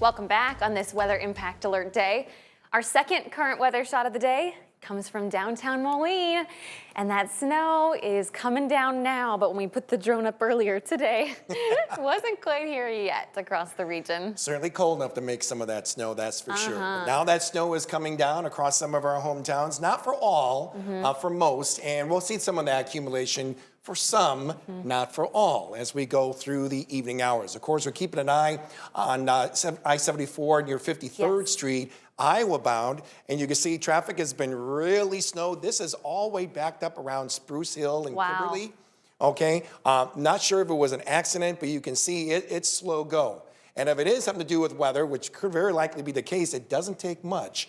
Welcome back on this Weather Impact Alert Day. Our second current weather shot of the day comes from downtown Moline, and that snow is coming down now, but when we put the drone up earlier today, it wasn't quite here yet across the region. Certainly cold enough to make some of that snow, that's for sure. But now that snow is coming down across some of our hometowns, not for all, for most, and we'll see some of that accumulation for some, not for all, as we go through the evening hours. Of course, we're keeping an eye on I-74 near 53rd Street, Iowa bound, and you can see traffic has been really snowed. This is all the way backed up around Spruce Hill and Kimberly. Okay, not sure if it was an accident, but you can see it's slow go. And if it is something to do with weather, which could very likely be the case, it doesn't take much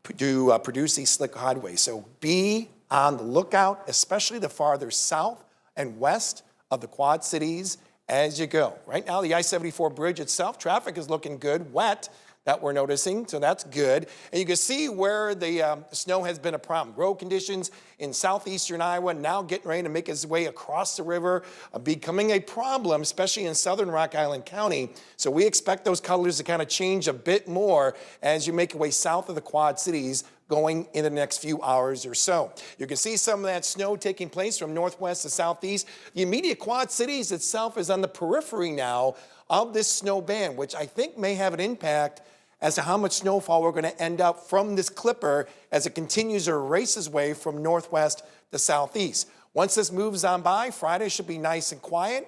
to produce these slick highways. So be on the lookout, especially the farther south and west of the Quad Cities as you go. Right now, the I-74 bridge itself, traffic is looking good, wet, that we're noticing, so that's good. And you can see where the snow has been a problem. Road conditions in southeastern Iowa now getting ready to make its way across the river, becoming a problem, especially in southern Rock Island County. So we expect those colors to kind of change a bit more as you make your way south of the Quad Cities going in the next few hours or so. You can see some of that snow taking place from northwest to southeast. The immediate Quad Cities itself is on the periphery now of this snow band, which I think may have an impact as to how much snowfall we're going to end up from this clipper as it continues to race its way from northwest to southeast. Once this moves on by, Friday should be nice and quiet,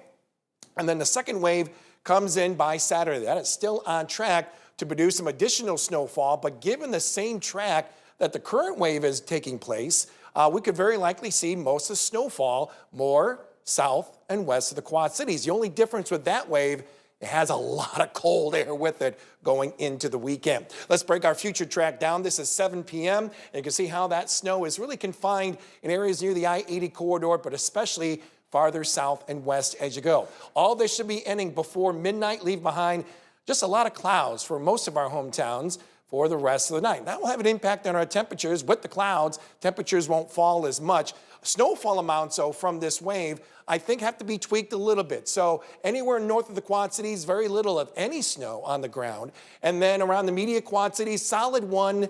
and then the second wave comes in by Saturday. That is still on track to produce some additional snowfall, but given the same track that the current wave is taking place, we could very likely see most of the snowfall more south and west of the Quad Cities. The only difference with that wave, it has a lot of cold air with it going into the weekend. Let's break our future track down. This is 7 p.m. And you can see how that snow is really confined in areas near the I-80 corridor, but especially farther south and west as you go. All this should be ending before midnight. Leave behind just a lot of clouds for most of our hometowns for the rest of the night. That will have an impact on our temperatures. With the clouds, temperatures won't fall as much. Snowfall amounts, though, from this wave, I think have to be tweaked a little bit. So anywhere north of the Quad Cities, very little of any snow on the ground. And then around the immediate Quad Cities, solid 1,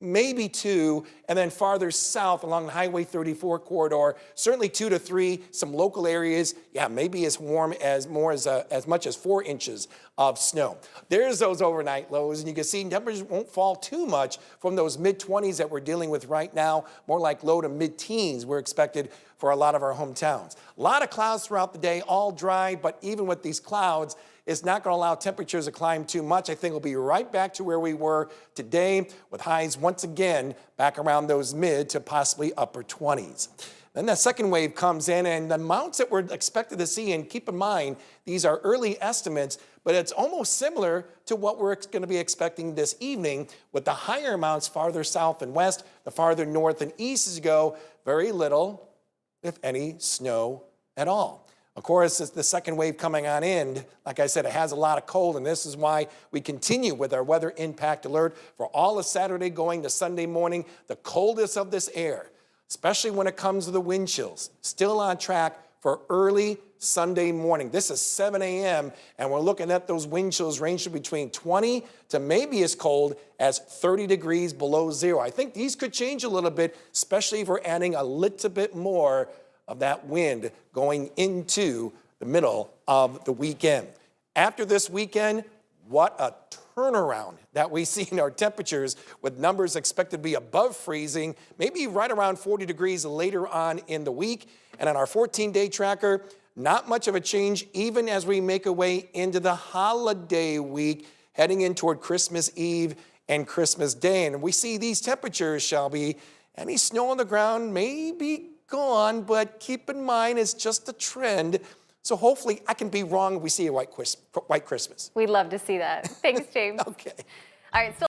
maybe 2, and then farther south along the Highway 34 corridor, certainly 2 to 3, some local areas, yeah, maybe as warm as as much as 4 inches of snow. There's those overnight lows, and you can see temperatures won't fall too much from those mid-20s that we're dealing with right now, more like low to mid-teens we're expected for a lot of our hometowns. A lot of clouds throughout the day, all dry, but even with these clouds, it's not going to allow temperatures to climb too much. I think we'll be right back to where we were today with highs once again back around those mid to possibly upper 20s. Then that second wave comes in, and the amounts that we're expected to see, and keep in mind, these are early estimates, but it's almost similar to what we're going to be expecting this evening with the higher amounts farther south and west, the farther north and east as you go, very little, if any, snow at all. Of course, it's the second wave coming on in. Like I said, it has a lot of cold, and this is why we continue with our weather impact alert for all of Saturday going to Sunday morning. The coldest of this air, especially when it comes to the wind chills, still on track for early Sunday morning. This is 7 a.m., and we're looking at those wind chills ranging between 20 to maybe as cold as 30 degrees below zero. I think these could change a little bit, especially if we're adding a little bit more of that wind going into the middle of the weekend. After this weekend, what a turnaround that we see in our temperatures, with numbers expected to be above freezing, maybe right around 40 degrees later on in the week. And on our 14-day tracker, not much of a change even as we make our way into the holiday week, heading in toward Christmas Eve and Christmas Day. And we see these temperatures, Shelby, any snow on the ground may be gone, but keep in mind it's just a trend. So hopefully I can be wrong if we see a white Christmas. We'd love to see that. Thanks, James. Okay. All right.